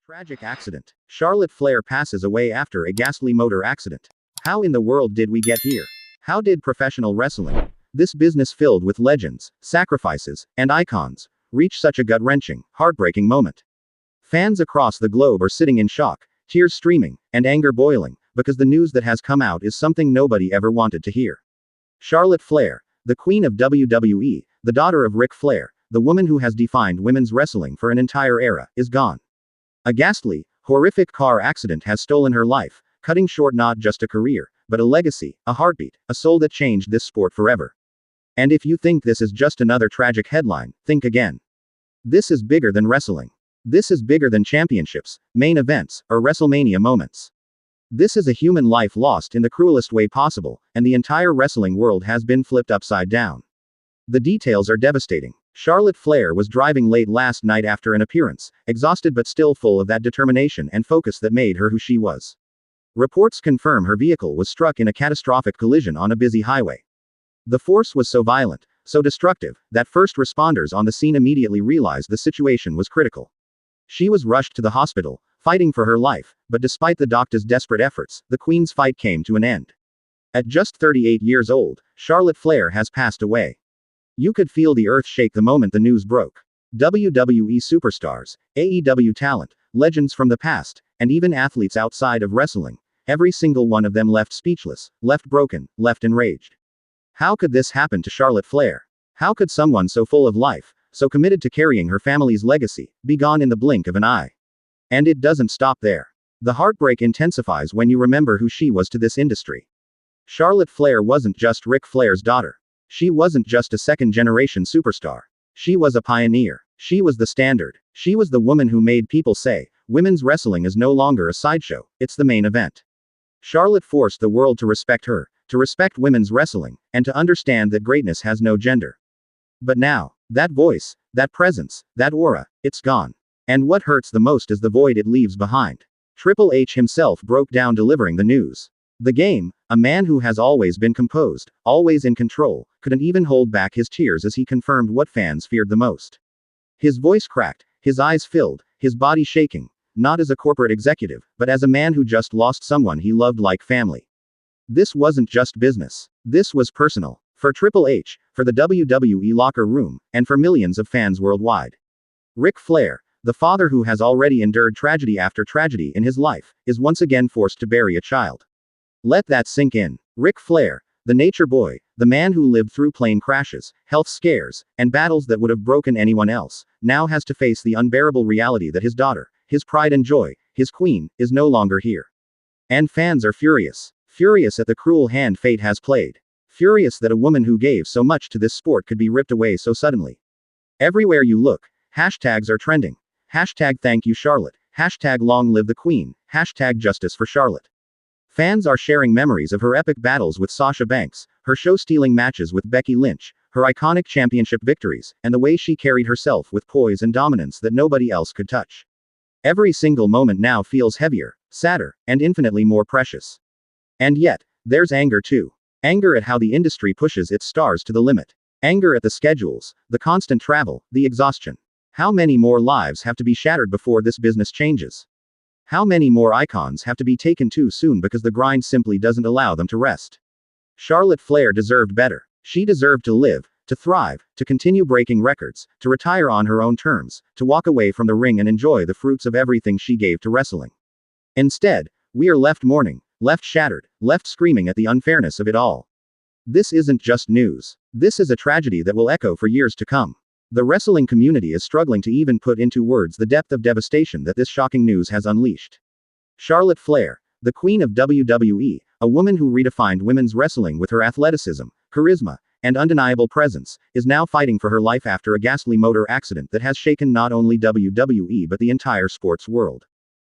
Tragic accident. Charlotte Flair passes away after a ghastly motor accident. How in the world did we get here? How did professional wrestling, this business filled with legends, sacrifices, and icons, reach such a gut-wrenching, heartbreaking moment? Fans across the globe are sitting in shock, tears streaming, and anger boiling, because the news that has come out is something nobody ever wanted to hear. Charlotte Flair, the queen of WWE, the daughter of Ric Flair, the woman who has defined women's wrestling for an entire era, is gone. A ghastly, horrific car accident has stolen her life, cutting short not just a career, but a legacy, a heartbeat, a soul that changed this sport forever. And if you think this is just another tragic headline, think again. This is bigger than wrestling. This is bigger than championships, main events, or WrestleMania moments. This is a human life lost in the cruelest way possible, and the entire wrestling world has been flipped upside down. The details are devastating. Charlotte Flair was driving late last night after an appearance, exhausted but still full of that determination and focus that made her who she was. Reports confirm her vehicle was struck in a catastrophic collision on a busy highway. The force was so violent, so destructive, that first responders on the scene immediately realized the situation was critical. She was rushed to the hospital, fighting for her life, but despite the doctor's desperate efforts, the Queen's fight came to an end. At just 38 years old, Charlotte Flair has passed away. You could feel the earth shake the moment the news broke. WWE superstars, AEW talent, legends from the past, and even athletes outside of wrestling, every single one of them left speechless, left broken, left enraged. How could this happen to Charlotte Flair? How could someone so full of life, so committed to carrying her family's legacy, be gone in the blink of an eye? And it doesn't stop there. The heartbreak intensifies when you remember who she was to this industry. Charlotte Flair wasn't just Ric Flair's daughter. She wasn't just a second-generation superstar. She was a pioneer. She was the standard. She was the woman who made people say, women's wrestling is no longer a sideshow, it's the main event. Charlotte forced the world to respect her, to respect women's wrestling, and to understand that greatness has no gender. But now, that voice, that presence, that aura, it's gone. And what hurts the most is the void it leaves behind. Triple H himself broke down delivering the news. The Game, a man who has always been composed, always in control, couldn't even hold back his tears as he confirmed what fans feared the most. His voice cracked, his eyes filled, his body shaking, not as a corporate executive, but as a man who just lost someone he loved like family. This wasn't just business. This was personal. For Triple H, for the WWE locker room, and for millions of fans worldwide. Ric Flair, the father who has already endured tragedy after tragedy in his life, is once again forced to bury a child. Let that sink in. Ric Flair, the nature boy, the man who lived through plane crashes, health scares, and battles that would have broken anyone else, now has to face the unbearable reality that his daughter, his pride and joy, his queen, is no longer here. And fans are furious. Furious at the cruel hand fate has played. Furious that a woman who gave so much to this sport could be ripped away so suddenly. Everywhere you look, hashtags are trending. Hashtag thank you Charlotte. Hashtag long live the queen. Hashtag justice for Charlotte. Fans are sharing memories of her epic battles with Sasha Banks, her show-stealing matches with Becky Lynch, her iconic championship victories, and the way she carried herself with poise and dominance that nobody else could touch. Every single moment now feels heavier, sadder, and infinitely more precious. And yet, there's anger too. Anger at how the industry pushes its stars to the limit. Anger at the schedules, the constant travel, the exhaustion. How many more lives have to be shattered before this business changes? How many more icons have to be taken too soon because the grind simply doesn't allow them to rest? Charlotte Flair deserved better. She deserved to live, to thrive, to continue breaking records, to retire on her own terms, to walk away from the ring and enjoy the fruits of everything she gave to wrestling. Instead, we are left mourning, left shattered, left screaming at the unfairness of it all. This isn't just news. This is a tragedy that will echo for years to come. The wrestling community is struggling to even put into words the depth of devastation that this shocking news has unleashed. Charlotte Flair, the queen of WWE, a woman who redefined women's wrestling with her athleticism, charisma, and undeniable presence, is now fighting for her life after a ghastly motor accident that has shaken not only WWE but the entire sports world.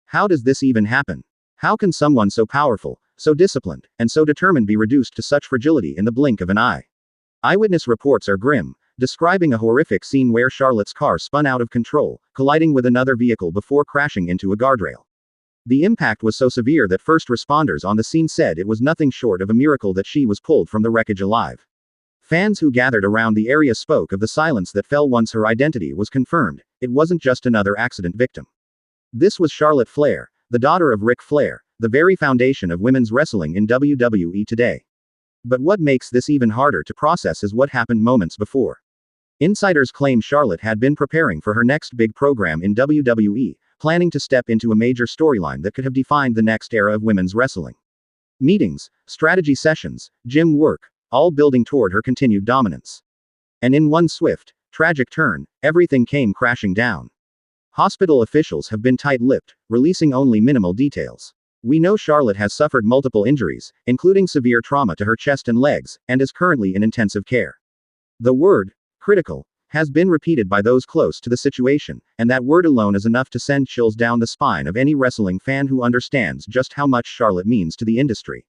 How does this even happen? How can someone so powerful, so disciplined, and so determined be reduced to such fragility in the blink of an eye? Eyewitness reports are grim, describing a horrific scene where Charlotte's car spun out of control, colliding with another vehicle before crashing into a guardrail. The impact was so severe that first responders on the scene said it was nothing short of a miracle that she was pulled from the wreckage alive. Fans who gathered around the area spoke of the silence that fell once her identity was confirmed. It wasn't just another accident victim. This was Charlotte Flair, the daughter of Ric Flair, the very foundation of women's wrestling in WWE today. But what makes this even harder to process is what happened moments before. Insiders claim Charlotte had been preparing for her next big program in WWE, planning to step into a major storyline that could have defined the next era of women's wrestling. Meetings, strategy sessions, gym work, all building toward her continued dominance. And in one swift, tragic turn, everything came crashing down. Hospital officials have been tight-lipped, releasing only minimal details. We know Charlotte has suffered multiple injuries, including severe trauma to her chest and legs, and is currently in intensive care. The word, critical, has been repeated by those close to the situation, and that word alone is enough to send chills down the spine of any wrestling fan who understands just how much Charlotte means to the industry.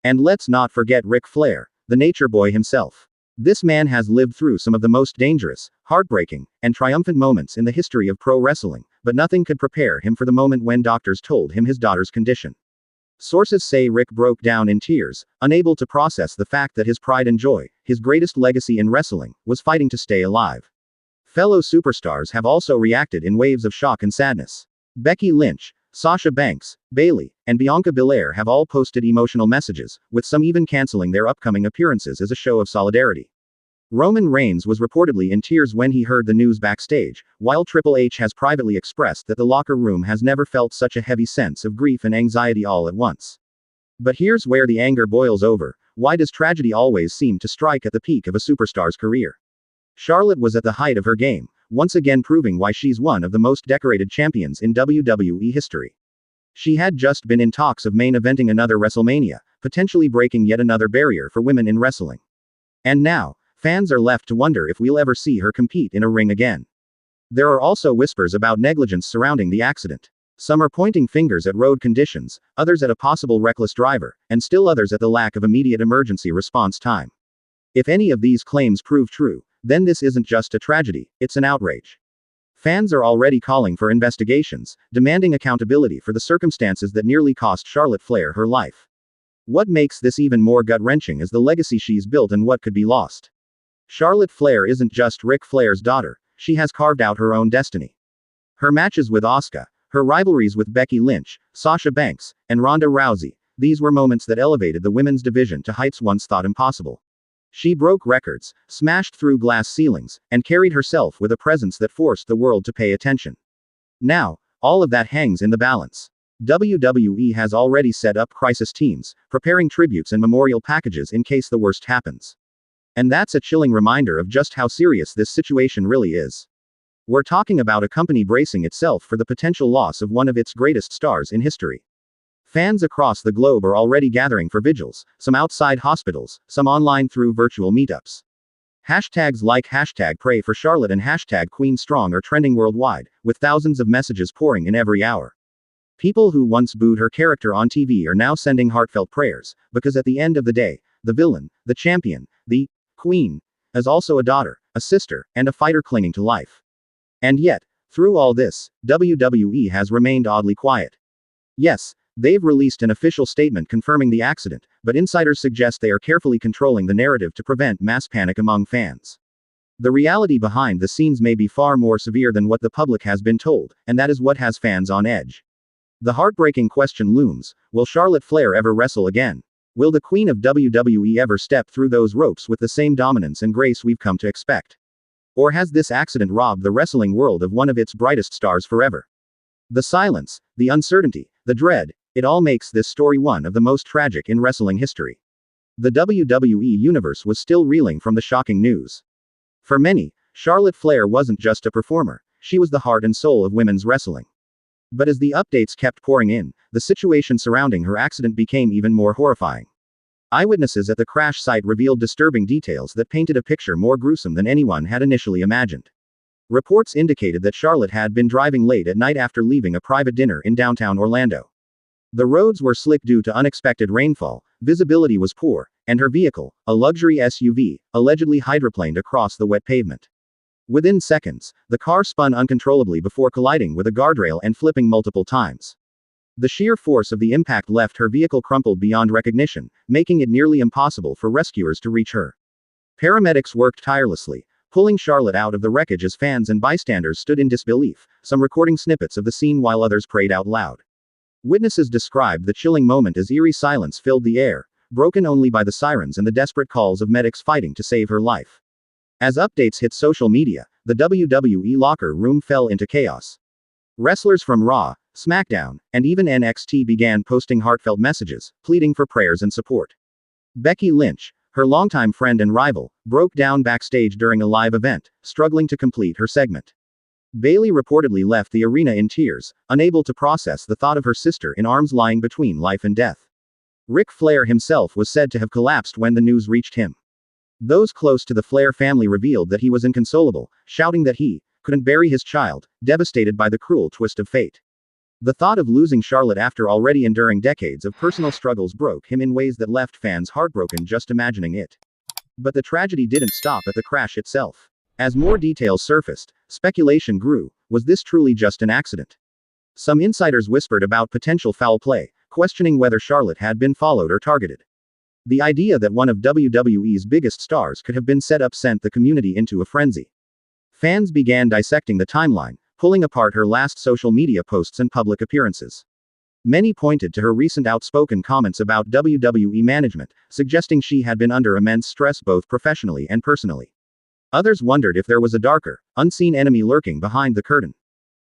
And let's not forget Ric Flair, the nature boy himself. This man has lived through some of the most dangerous, heartbreaking, and triumphant moments in the history of pro wrestling, but nothing could prepare him for the moment when doctors told him his daughter's condition. Sources say Ric broke down in tears, unable to process the fact that his pride and joy, his greatest legacy in wrestling, was fighting to stay alive. Fellow superstars have also reacted in waves of shock and sadness. Becky Lynch, Sasha Banks, Bayley, and Bianca Belair have all posted emotional messages, with some even canceling their upcoming appearances as a show of solidarity. Roman Reigns was reportedly in tears when he heard the news backstage, while Triple H has privately expressed that the locker room has never felt such a heavy sense of grief and anxiety all at once. But here's where the anger boils over: why does tragedy always seem to strike at the peak of a superstar's career? Charlotte was at the height of her game, once again proving why she's one of the most decorated champions in WWE history. She had just been in talks of main eventing another WrestleMania, potentially breaking yet another barrier for women in wrestling. And now, fans are left to wonder if we'll ever see her compete in a ring again. There are also whispers about negligence surrounding the accident. Some are pointing fingers at road conditions, others at a possible reckless driver, and still others at the lack of immediate emergency response time. If any of these claims prove true, then this isn't just a tragedy, it's an outrage. Fans are already calling for investigations, demanding accountability for the circumstances that nearly cost Charlotte Flair her life. What makes this even more gut-wrenching is the legacy she's built and what could be lost. Charlotte Flair isn't just Ric Flair's daughter, she has carved out her own destiny. Her matches with Asuka, her rivalries with Becky Lynch, Sasha Banks, and Ronda Rousey, these were moments that elevated the women's division to heights once thought impossible. She broke records, smashed through glass ceilings, and carried herself with a presence that forced the world to pay attention. Now, all of that hangs in the balance. WWE has already set up crisis teams, preparing tributes and memorial packages in case the worst happens. And that's a chilling reminder of just how serious this situation really is. We're talking about a company bracing itself for the potential loss of one of its greatest stars in history. Fans across the globe are already gathering for vigils, some outside hospitals, some online through virtual meetups. Hashtags like #pray for Charlotte and #QueenStrong are trending worldwide, with thousands of messages pouring in every hour. People who once booed her character on TV are now sending heartfelt prayers, because at the end of the day, the villain, the champion, the Queen, is also a daughter, a sister, and a fighter clinging to life. And yet, through all this, WWE has remained oddly quiet. Yes, they've released an official statement confirming the accident, but insiders suggest they are carefully controlling the narrative to prevent mass panic among fans. The reality behind the scenes may be far more severe than what the public has been told, and that is what has fans on edge. The heartbreaking question looms: will Charlotte Flair ever wrestle again? Will the Queen of WWE ever step through those ropes with the same dominance and grace we've come to expect? Or has this accident robbed the wrestling world of one of its brightest stars forever? The silence, the uncertainty, the dread, it all makes this story one of the most tragic in wrestling history. The WWE universe was still reeling from the shocking news. For many, Charlotte Flair wasn't just a performer, she was the heart and soul of women's wrestling. But as the updates kept pouring in, the situation surrounding her accident became even more horrifying. Eyewitnesses at the crash site revealed disturbing details that painted a picture more gruesome than anyone had initially imagined. Reports indicated that Charlotte had been driving late at night after leaving a private dinner in downtown Orlando. The roads were slick due to unexpected rainfall, visibility was poor, and her vehicle, a luxury SUV, allegedly hydroplaned across the wet pavement. Within seconds, the car spun uncontrollably before colliding with a guardrail and flipping multiple times. The sheer force of the impact left her vehicle crumpled beyond recognition, making it nearly impossible for rescuers to reach her. Paramedics worked tirelessly, pulling Charlotte out of the wreckage as fans and bystanders stood in disbelief, some recording snippets of the scene while others prayed out loud. Witnesses described the chilling moment as eerie silence filled the air, broken only by the sirens and the desperate calls of medics fighting to save her life. As updates hit social media, the WWE locker room fell into chaos. Wrestlers from Raw, SmackDown, and even NXT began posting heartfelt messages, pleading for prayers and support. Becky Lynch, her longtime friend and rival, broke down backstage during a live event, struggling to complete her segment. Bayley reportedly left the arena in tears, unable to process the thought of her sister in arms lying between life and death. Ric Flair himself was said to have collapsed when the news reached him. Those close to the Flair family revealed that he was inconsolable, shouting that he couldn't bury his child, devastated by the cruel twist of fate. The thought of losing Charlotte after already enduring decades of personal struggles broke him in ways that left fans heartbroken just imagining it. But the tragedy didn't stop at the crash itself. As more details surfaced, speculation grew. Was this truly just an accident? Some insiders whispered about potential foul play, questioning whether Charlotte had been followed or targeted. The idea that one of WWE's biggest stars could have been set up sent the community into a frenzy. Fans began dissecting the timeline, pulling apart her last social media posts and public appearances. Many pointed to her recent outspoken comments about WWE management, suggesting she had been under immense stress both professionally and personally. Others wondered if there was a darker, unseen enemy lurking behind the curtain.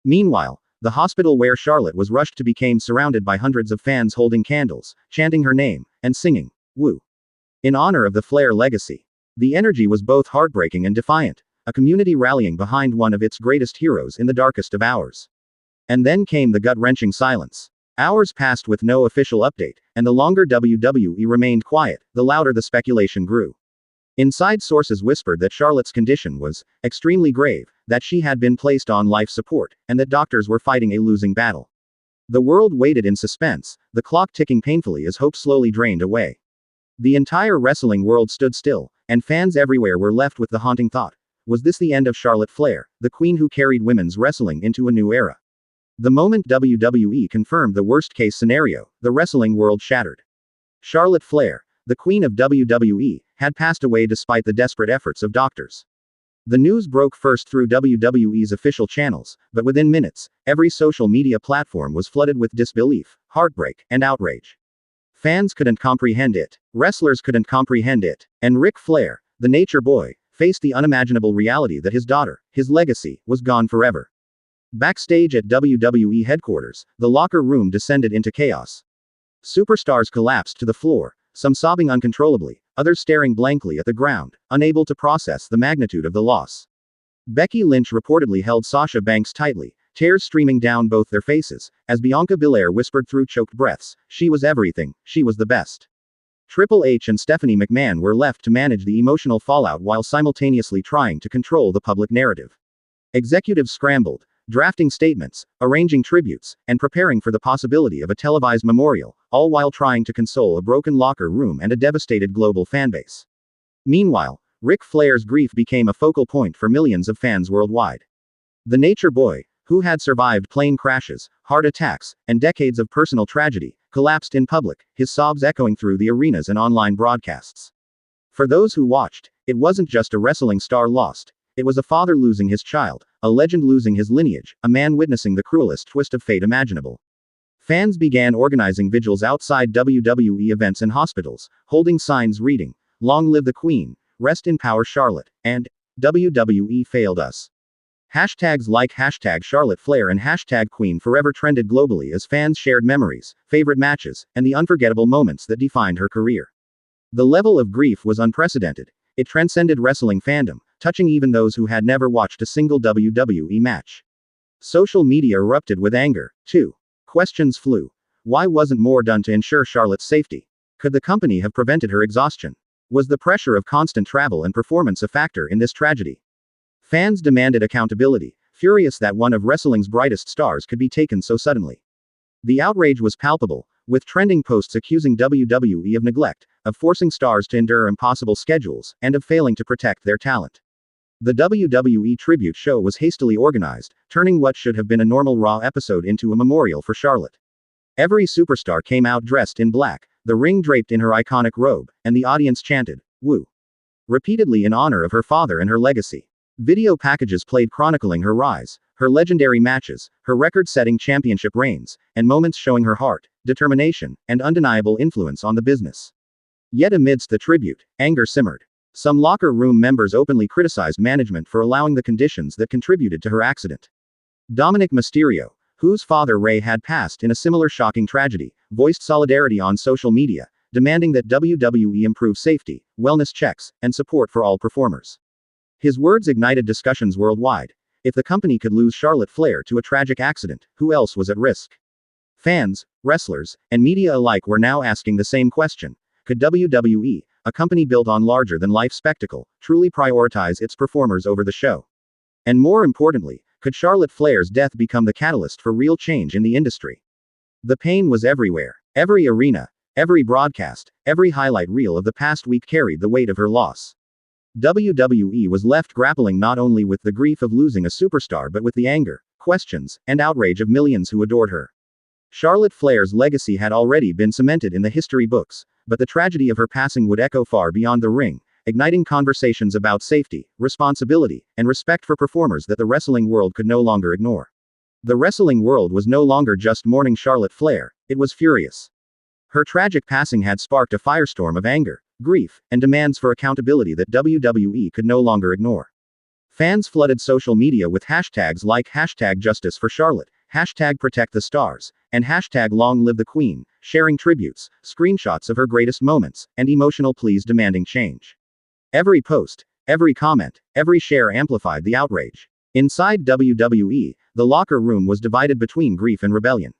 Meanwhile, the hospital where Charlotte was rushed to became surrounded by hundreds of fans holding candles, chanting her name, and singing, "Woo!" in honor of the Flair legacy. The energy was both heartbreaking and defiant, a community rallying behind one of its greatest heroes in the darkest of hours. And then came the gut-wrenching silence. Hours passed with no official update, and the longer WWE remained quiet, the louder the speculation grew. Inside sources whispered that Charlotte's condition was extremely grave, that she had been placed on life support, and that doctors were fighting a losing battle. The world waited in suspense, the clock ticking painfully as hope slowly drained away. The entire wrestling world stood still, and fans everywhere were left with the haunting thought. Was this the end of Charlotte Flair, the queen who carried women's wrestling into a new era? The moment WWE confirmed the worst-case scenario, the wrestling world shattered. Charlotte Flair, the queen of WWE, had passed away despite the desperate efforts of doctors. The news broke first through WWE's official channels, but within minutes, every social media platform was flooded with disbelief, heartbreak, and outrage. Fans couldn't comprehend it. Wrestlers couldn't comprehend it. And Ric Flair, the nature boy, faced the unimaginable reality that his daughter, his legacy, was gone forever. Backstage at WWE headquarters, the locker room descended into chaos. Superstars collapsed to the floor, some sobbing uncontrollably, others staring blankly at the ground, unable to process the magnitude of the loss. Becky Lynch reportedly held Sasha Banks tightly, tears streaming down both their faces, as Bianca Belair whispered through choked breaths, "She was everything, she was the best." Triple H and Stephanie McMahon were left to manage the emotional fallout while simultaneously trying to control the public narrative. Executives scrambled, drafting statements, arranging tributes, and preparing for the possibility of a televised memorial, all while trying to console a broken locker room and a devastated global fanbase. Meanwhile, Ric Flair's grief became a focal point for millions of fans worldwide. The nature boy, who had survived plane crashes, heart attacks, and decades of personal tragedy, collapsed in public, his sobs echoing through the arenas and online broadcasts. For those who watched, it wasn't just a wrestling star lost. It was a father losing his child, a legend losing his lineage, a man witnessing the cruelest twist of fate imaginable. Fans began organizing vigils outside WWE events and hospitals, holding signs reading, "Long live the Queen," "Rest in power Charlotte," and "WWE failed us." Hashtags like #Charlotte Flair and #Queen forever trended globally as fans shared memories, favorite matches, and the unforgettable moments that defined her career. The level of grief was unprecedented. It transcended wrestling fandom, touching even those who had never watched a single WWE match. Social media erupted with anger, too. Questions flew. Why wasn't more done to ensure Charlotte's safety? Could the company have prevented her exhaustion? Was the pressure of constant travel and performance a factor in this tragedy? Fans demanded accountability, furious that one of wrestling's brightest stars could be taken so suddenly. The outrage was palpable, with trending posts accusing WWE of neglect, of forcing stars to endure impossible schedules, and of failing to protect their talent. The WWE tribute show was hastily organized, turning what should have been a normal Raw episode into a memorial for Charlotte. Every superstar came out dressed in black, the ring draped in her iconic robe, and the audience chanted, "Woo!" repeatedly in honor of her father and her legacy. Video packages played chronicling her rise, her legendary matches, her record-setting championship reigns, and moments showing her heart, determination, and undeniable influence on the business. Yet amidst the tribute, anger simmered. Some locker room members openly criticized management for allowing the conditions that contributed to her accident. Dominic Mysterio, whose father Ray had passed in a similar shocking tragedy, voiced solidarity on social media, demanding that WWE improve safety, wellness checks, and support for all performers. His words ignited discussions worldwide. If the company could lose Charlotte Flair to a tragic accident, who else was at risk? Fans, wrestlers, and media alike were now asking the same question. Could WWE, a company built on larger-than-life spectacle, truly prioritize its performers over the show? And more importantly, could Charlotte Flair's death become the catalyst for real change in the industry? The pain was everywhere. Every arena, every broadcast, every highlight reel of the past week carried the weight of her loss. WWE was left grappling not only with the grief of losing a superstar but with the anger, questions, and outrage of millions who adored her. Charlotte Flair's legacy had already been cemented in the history books, but the tragedy of her passing would echo far beyond the ring, igniting conversations about safety, responsibility, and respect for performers that the wrestling world could no longer ignore. The wrestling world was no longer just mourning Charlotte Flair, it was furious. Her tragic passing had sparked a firestorm of anger, grief, and demands for accountability that WWE could no longer ignore. Fans flooded social media with hashtags like #JusticeForCharlotte, #ProtectTheStars, and #LongLiveTheQueen, sharing tributes, screenshots of her greatest moments, and emotional pleas demanding change. Every post, every comment, every share amplified the outrage. Inside WWE, the locker room was divided between grief and rebellion.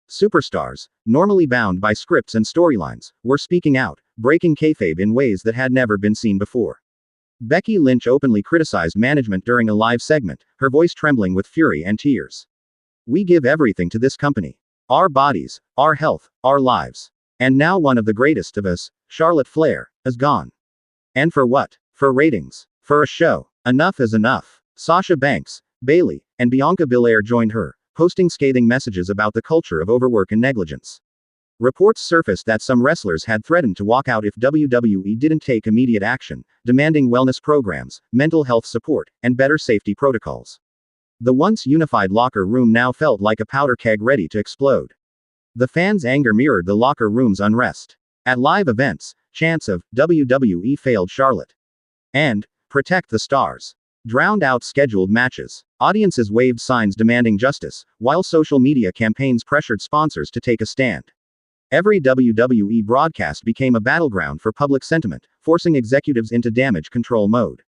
Superstars, normally bound by scripts and storylines, were speaking out, breaking kayfabe in ways that had never been seen before. Becky Lynch openly criticized management during a live segment, her voice trembling with fury and tears. "We give everything to this company. Our bodies, our health, our lives. And now one of the greatest of us, Charlotte Flair, is gone. And for what? For ratings. For a show. Enough is enough." Sasha Banks, Bayley, and Bianca Belair joined her, posting scathing messages about the culture of overwork and negligence. Reports surfaced that some wrestlers had threatened to walk out if WWE didn't take immediate action, demanding wellness programs, mental health support, and better safety protocols. The once unified locker room now felt like a powder keg ready to explode. The fans' anger mirrored the locker room's unrest. At live events, chants of "WWE failed Charlotte" and "Protect the Stars" drowned out scheduled matches. Audiences waved signs demanding justice, while social media campaigns pressured sponsors to take a stand. Every WWE broadcast became a battleground for public sentiment, forcing executives into damage control mode.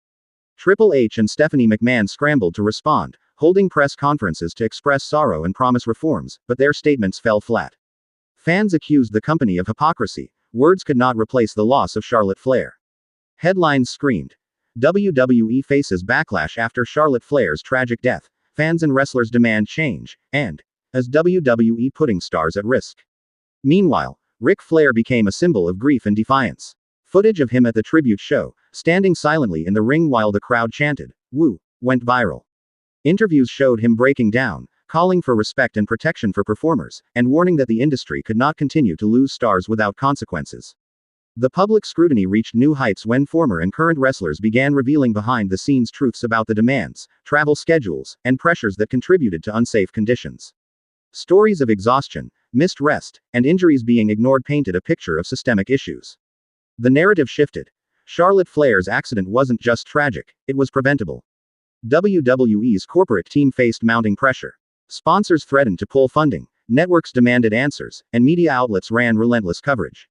Triple H and Stephanie McMahon scrambled to respond, holding press conferences to express sorrow and promise reforms, but their statements fell flat. Fans accused the company of hypocrisy. Words could not replace the loss of Charlotte Flair. Headlines screamed, "WWE faces backlash after Charlotte Flair's tragic death. Fans and wrestlers demand change," and "Is WWE putting stars at risk?" Meanwhile, Ric Flair became a symbol of grief and defiance. Footage of him at the tribute show, standing silently in the ring while the crowd chanted, "Woo," went viral. Interviews showed him breaking down, calling for respect and protection for performers, and warning that the industry could not continue to lose stars without consequences. The public scrutiny reached new heights when former and current wrestlers began revealing behind-the-scenes truths about the demands, travel schedules, and pressures that contributed to unsafe conditions. Stories of exhaustion, missed rest, and injuries being ignored painted a picture of systemic issues. The narrative shifted. Charlotte Flair's accident wasn't just tragic, it was preventable. WWE's corporate team faced mounting pressure. Sponsors threatened to pull funding, networks demanded answers, and media outlets ran relentless coverage.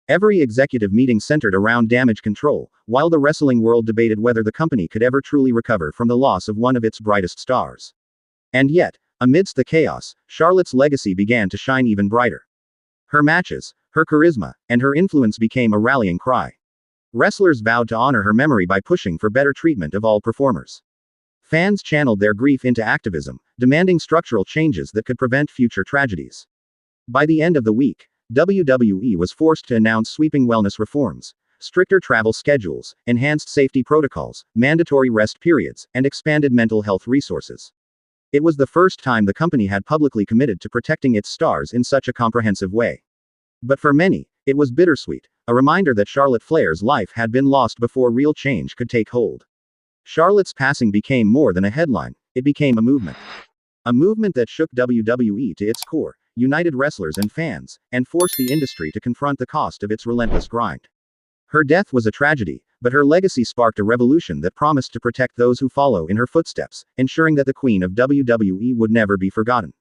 Every executive meeting centered around damage control, while the wrestling world debated whether the company could ever truly recover from the loss of one of its brightest stars. And yet, amidst the chaos, Charlotte's legacy began to shine even brighter. Her matches, her charisma, and her influence became a rallying cry. Wrestlers vowed to honor her memory by pushing for better treatment of all performers. Fans channeled their grief into activism, demanding structural changes that could prevent future tragedies. By the end of the week, WWE was forced to announce sweeping wellness reforms, stricter travel schedules, enhanced safety protocols, mandatory rest periods, and expanded mental health resources. It was the first time the company had publicly committed to protecting its stars in such a comprehensive way. But for many, it was bittersweet, a reminder that Charlotte Flair's life had been lost before real change could take hold. Charlotte's passing became more than a headline, it became a movement. A movement that shook WWE to its core, united wrestlers and fans, and forced the industry to confront the cost of its relentless grind. Her death was a tragedy, but her legacy sparked a revolution that promised to protect those who follow in her footsteps, ensuring that the Queen of WWE would never be forgotten.